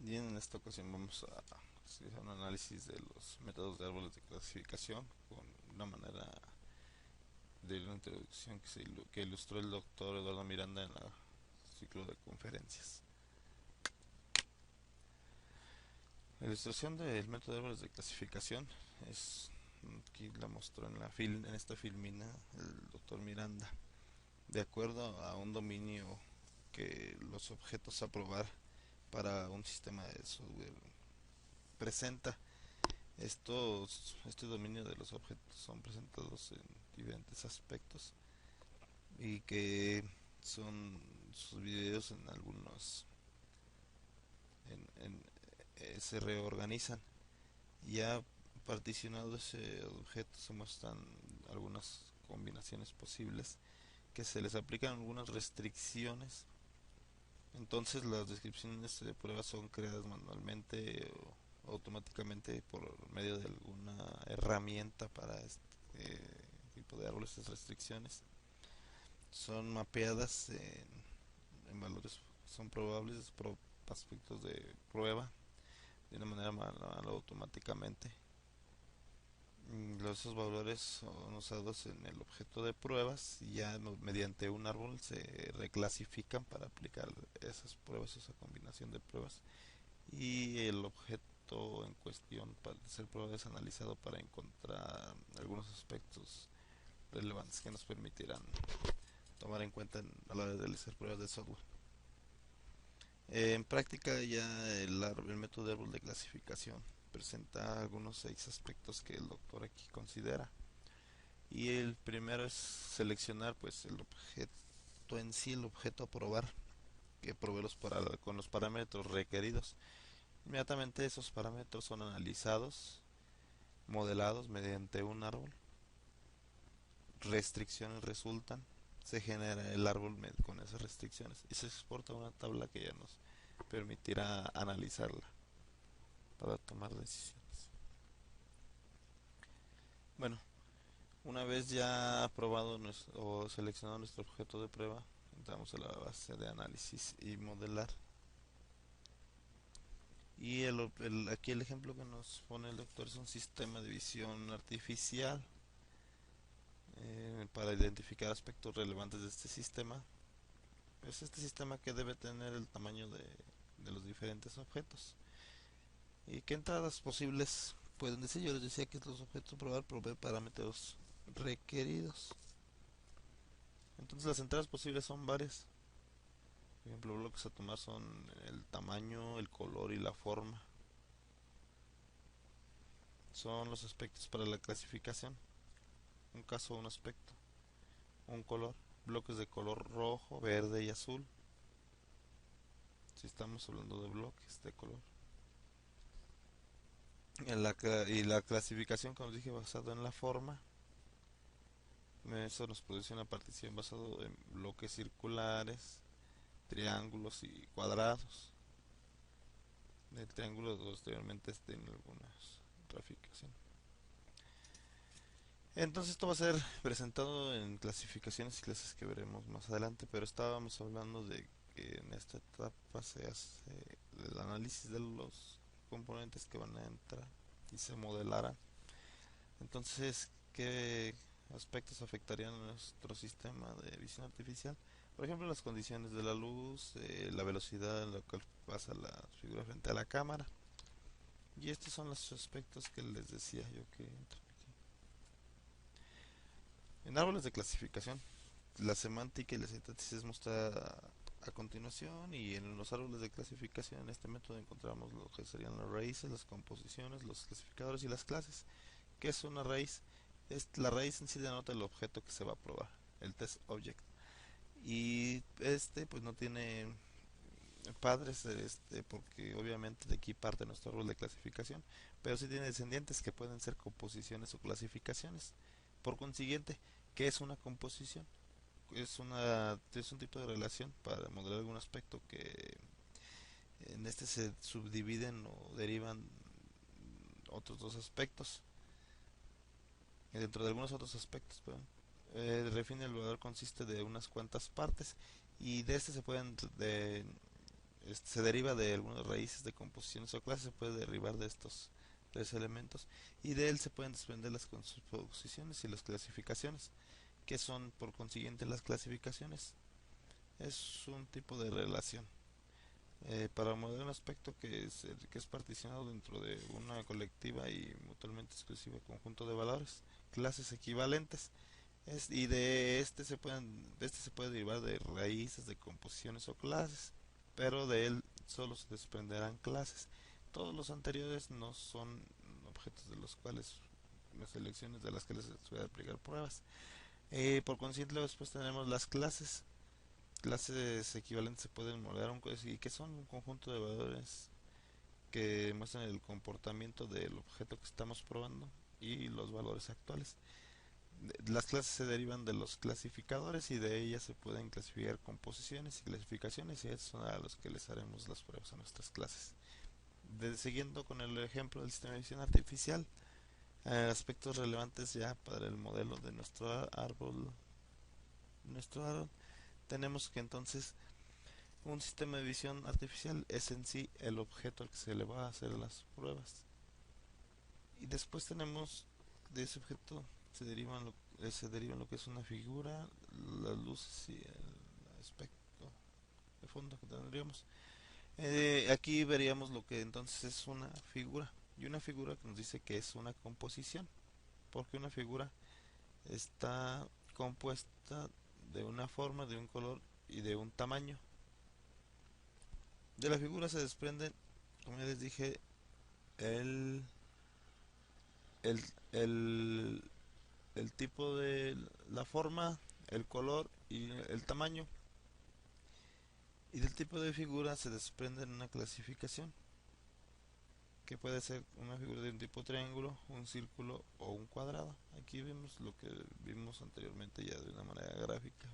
Y en esta ocasión vamos a hacer un análisis de los métodos de árboles de clasificación con una manera de una introducción que ilustró el doctor Eduardo Miranda en el ciclo de conferencias. La ilustración del método de árboles de clasificación es aquí la mostró en esta filmina el doctor Miranda. De acuerdo a un dominio que los objetos a probar para un sistema de software presenta. Este dominio de los objetos son presentados en diferentes aspectos y que son subdivididos en algunos, se reorganizan. Ya particionado ese objeto se muestran algunas combinaciones posibles que se les aplican algunas restricciones. Entonces las descripciones de pruebas son creadas manualmente o automáticamente por medio de alguna herramienta para este tipo de árboles. Estas restricciones son mapeadas en valores, son probables por aspectos de prueba de una manera manual o automáticamente. Esos valores son usados en el objeto de pruebas y ya mediante un árbol se reclasifican para aplicar esas pruebas, esa combinación de pruebas. Y el objeto en cuestión para ser prueba es analizado para encontrar algunos aspectos relevantes que nos permitirán tomar en cuenta a la hora de realizar pruebas de software. En práctica ya el método de árbol de clasificación presenta algunos 6 aspectos que el doctor aquí considera. Y el primero es seleccionar pues el objeto en sí, el objeto a probar, que provee con los parámetros requeridos. Inmediatamente esos parámetros son analizados, modelados mediante un árbol, restricciones resultan, se genera el árbol con esas restricciones y se exporta una tabla que ya nos permitirá analizarla para tomar decisiones. Bueno, una vez ya aprobado o seleccionado nuestro objeto de prueba, entramos a la base de análisis y modelar. Y aquí el ejemplo que nos pone el doctor es un sistema de visión artificial para identificar aspectos relevantes de este sistema. Es este sistema que debe tener el tamaño de los diferentes objetos. ¿Y qué entradas posibles pueden decir? Yo les decía que los objetos probar proveen parámetros requeridos. Entonces las entradas posibles son varias. Por ejemplo, bloques a tomar son el tamaño, el color y la forma. Son los aspectos para la clasificación. Un caso, un aspecto. Un color. Bloques de color rojo, verde y azul. Si estamos hablando de bloques de color. Y la clasificación, como dije, basado en la forma. Eso nos produce una partición basado en bloques circulares, triángulos y cuadrados. El triángulo posteriormente tiene algunas graficaciones. Entonces esto va a ser presentado en clasificaciones y clases que veremos más adelante, pero estábamos hablando de que en esta etapa se hace el análisis de los componentes que van a entrar y se modelarán. Entonces, ¿qué aspectos afectarían a nuestro sistema de visión artificial? Por ejemplo, las condiciones de la luz, la velocidad en la cual pasa la figura frente a la cámara. Y estos son los aspectos que les decía yo que entran aquí. En árboles de clasificación, la semántica y la sintaxis es mostrada a continuación, y en los árboles de clasificación en este método encontramos lo que serían las raíces, las composiciones, los clasificadores y las clases. ¿Qué es una raíz? La raíz en sí denota el objeto que se va a probar, el test object. Y este pues no tiene padres, porque obviamente de aquí parte nuestro árbol de clasificación, pero sí tiene descendientes que pueden ser composiciones o clasificaciones. Por consiguiente, ¿qué es una composición? Es un tipo de relación para modelar algún aspecto que en este se subdividen o derivan otros dos aspectos. Y dentro de algunos otros aspectos, perdón. Define el valor consiste de unas cuantas partes, y de este se pueden se deriva de algunas raíces de composiciones o clases, se puede derivar de estos tres elementos y de él se pueden desprender las composiciones y las clasificaciones, que son por consiguiente las clasificaciones. Es un tipo de relación. Para modelar un aspecto que es particionado dentro de una colectiva y mutuamente exclusiva conjunto de valores, clases equivalentes, y de este se puede derivar de raíces, de composiciones o clases, pero de él solo se desprenderán clases. Todos los anteriores no son objetos de los cuales las selecciones de las que les voy a aplicar pruebas. Por consiguiente, después tenemos las clases. Clases equivalentes se pueden modelar y que son un conjunto de valores que muestran el comportamiento del objeto que estamos probando y los valores actuales. Las clases se derivan de los clasificadores y de ellas se pueden clasificar composiciones y clasificaciones y esos son a los que les haremos las pruebas a nuestras clases. Siguiendo con el ejemplo del sistema de visión artificial, aspectos relevantes ya para el modelo de nuestro árbol, tenemos que entonces un sistema de visión artificial es en sí el objeto al que se le va a hacer las pruebas. Y después tenemos de ese objeto se derivan lo que es una figura, las luces y el aspecto de fondo que tendríamos. Aquí veríamos lo que entonces es una figura. Y una figura que nos dice que es una composición. Porque una figura está compuesta de una forma, de un color y de un tamaño. De la figura se desprenden, como ya les dije, el, el, el, el tipo de la forma, el color y el tamaño. Y del tipo de figura se desprende una clasificación, que puede ser una figura de un tipo triángulo, un círculo o un cuadrado. Aquí vemos lo que vimos anteriormente ya de una manera gráfica.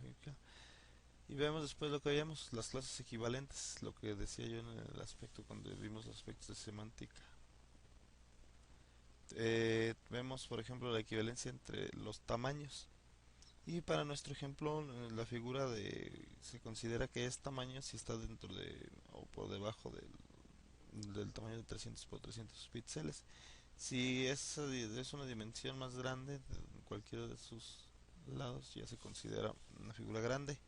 Y vemos después lo que veíamos, las clases equivalentes, lo que decía yo en el aspecto cuando vimos los aspectos de semántica. Vemos, por ejemplo, la equivalencia entre los tamaños. Y para nuestro ejemplo, se considera que es tamaño si está dentro de o por debajo del tamaño de 300 por 300 píxeles. Si es una dimensión más grande, de cualquiera de sus lados ya se considera una figura grande.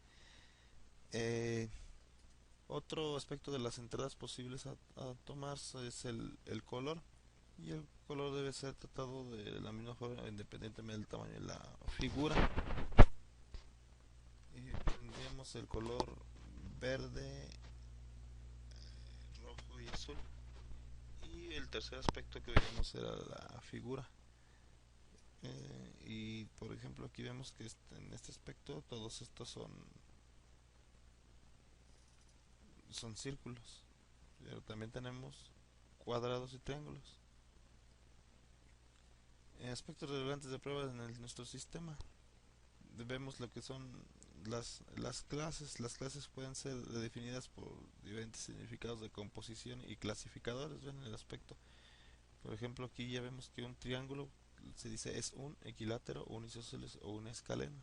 Eh, Otro aspecto de las entradas posibles a tomarse es el color. Y el color debe ser tratado de la misma forma independientemente del tamaño de la figura. Tendríamos el color verde, rojo y azul. Y el tercer aspecto que veíamos era la figura. Y por ejemplo aquí vemos que en este aspecto todos estos son círculos. Pero también tenemos cuadrados y triángulos. Aspectos relevantes de prueba en nuestro sistema. Vemos lo que son las clases. Las clases pueden ser definidas por diferentes significados de composición y clasificadores. Ven el aspecto. Por ejemplo, aquí ya vemos que un triángulo se dice es un equilátero, un isósceles o un escaleno.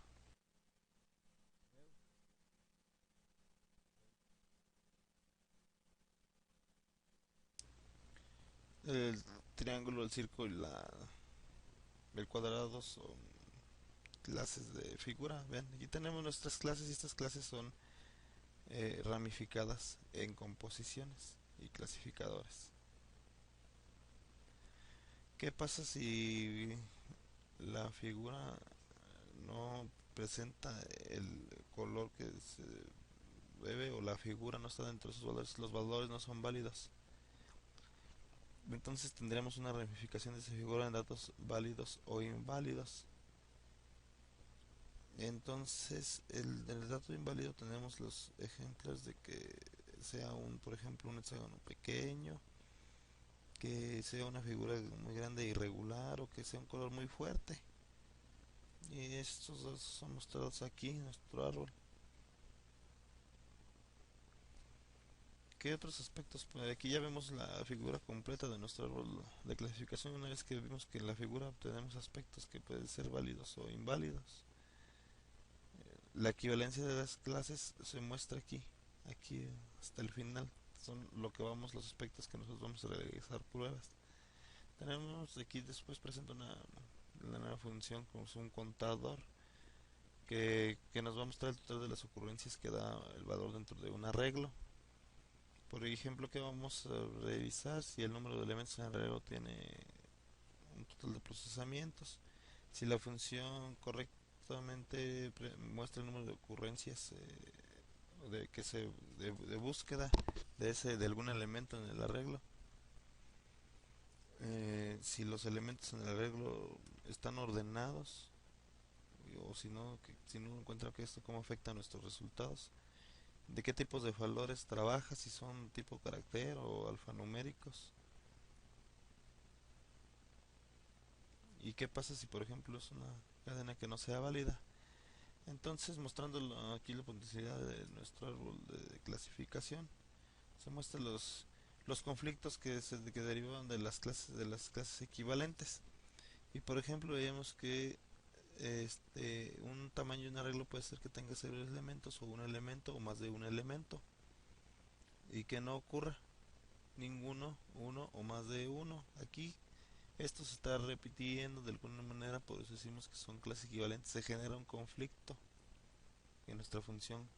El triángulo, el círculo y el cuadrado son clases de figura. Ven, aquí tenemos nuestras clases y estas clases son ramificadas en composiciones y clasificadores. ¿Qué pasa si la figura no presenta el color que se debe o la figura no está dentro de sus valores? Los valores no son válidos. Entonces tendremos una ramificación de esa figura en datos válidos o inválidos. Entonces, el dato inválido tenemos los ejemplos de que sea por ejemplo, un hexágono pequeño, que sea una figura muy grande e irregular o que sea un color muy fuerte. Y estos dos son mostrados aquí en nuestro árbol. ¿Qué otros aspectos? Pues aquí ya vemos la figura completa de nuestro árbol de clasificación. Una vez que vimos que en la figura tenemos aspectos que pueden ser válidos o inválidos. La equivalencia de las clases se muestra aquí hasta el final. son lo que vamos, los aspectos que nosotros vamos a realizar pruebas. Tenemos aquí después presenta una función como es un contador que nos va a mostrar el total de las ocurrencias que da el valor dentro de un arreglo. Por ejemplo, que vamos a revisar si el número de elementos en el arreglo tiene un total de procesamientos, si la función correctamente muestra el número de ocurrencias de búsqueda de algún elemento en el arreglo, si los elementos en el arreglo están ordenados o si no encuentra que esto cómo afecta a nuestros resultados, de qué tipos de valores trabaja, si son tipo carácter o alfanuméricos, y qué pasa si por ejemplo es una cadena que no sea válida. Entonces, mostrando aquí la potencialidad de nuestro árbol de clasificación, se muestran los conflictos que derivan de las clases equivalentes. Y por ejemplo, veíamos que un tamaño de un arreglo puede ser que tenga 0 elementos o un elemento o más de un elemento y que no ocurra ninguno, uno o más de uno. Aquí esto se está repitiendo de alguna manera, por eso decimos que son clases equivalentes. Se genera un conflicto en nuestra función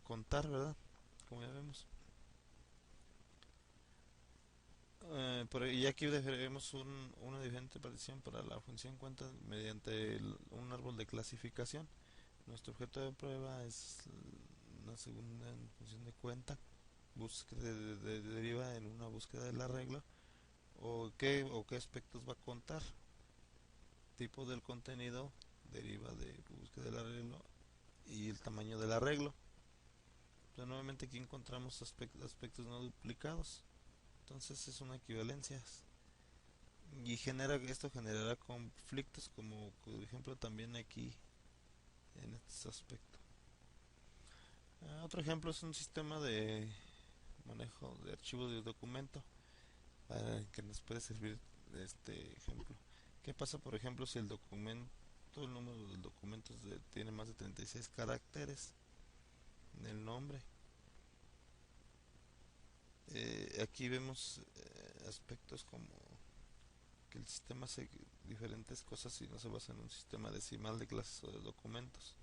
contar, ¿verdad? Como ya vemos. Y aquí vemos una diferente partición para la función cuenta mediante un árbol de clasificación. Nuestro objeto de prueba es una segunda función de cuenta, deriva en una búsqueda del arreglo o qué aspectos va a contar. Tipo del contenido deriva de búsqueda del arreglo y el tamaño del arreglo. Entonces, nuevamente aquí encontramos aspectos no duplicados. Entonces es una equivalencia. Y esto generará conflictos como por ejemplo también aquí en este aspecto. Otro ejemplo es un sistema de manejo de archivos de documento para que nos puede servir este ejemplo. ¿Qué pasa por ejemplo si el número del documento tiene más de 36 caracteres en el nombre? Aquí vemos aspectos como que el sistema hace diferentes cosas y no se basa en un sistema decimal de clases o de documentos.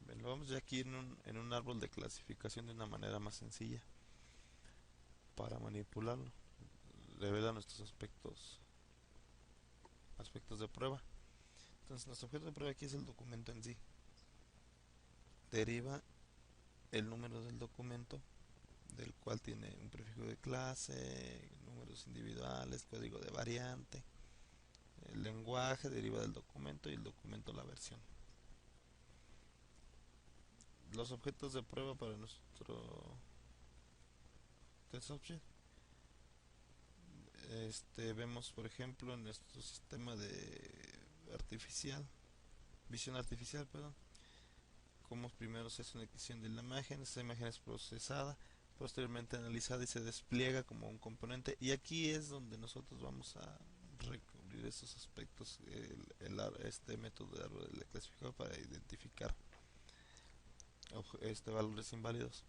Bien, lo vamos ya aquí en un árbol de clasificación de una manera más sencilla para manipularlo. Revela nuestros aspectos de prueba. Entonces nuestro objeto de prueba aquí es el documento en sí. Deriva el número del documento, del cual tiene un prefijo de clase, números individuales, código de variante. El lenguaje deriva del documento y el documento la versión. Los objetos de prueba para nuestro test object. Vemos por ejemplo en nuestro sistema de visión artificial, perdón, como primero se hace una adquisición de la imagen, esa imagen es procesada, posteriormente analizada y se despliega como un componente, y aquí es donde nosotros vamos a recubrir esos aspectos, este método de árbol de clasificador para identificar valores inválidos.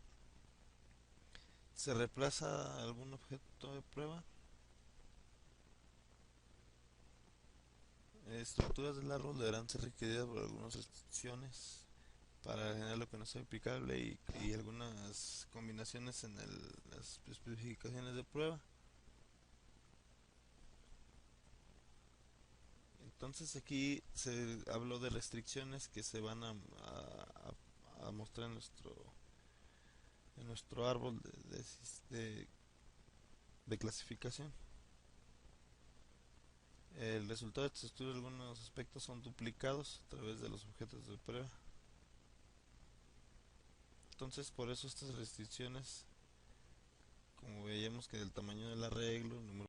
Se reemplaza algún objeto de prueba. Estructuras del árbol deberán ser requeridas por algunas restricciones para generar lo que no sea aplicable y algunas combinaciones en las especificaciones de prueba. Entonces aquí se habló de restricciones que se van a mostrar en nuestro árbol de clasificación. El resultado de este estudio, algunos aspectos son duplicados a través de los objetos de prueba. Entonces por eso estas restricciones, como veíamos que del tamaño del arreglo, el número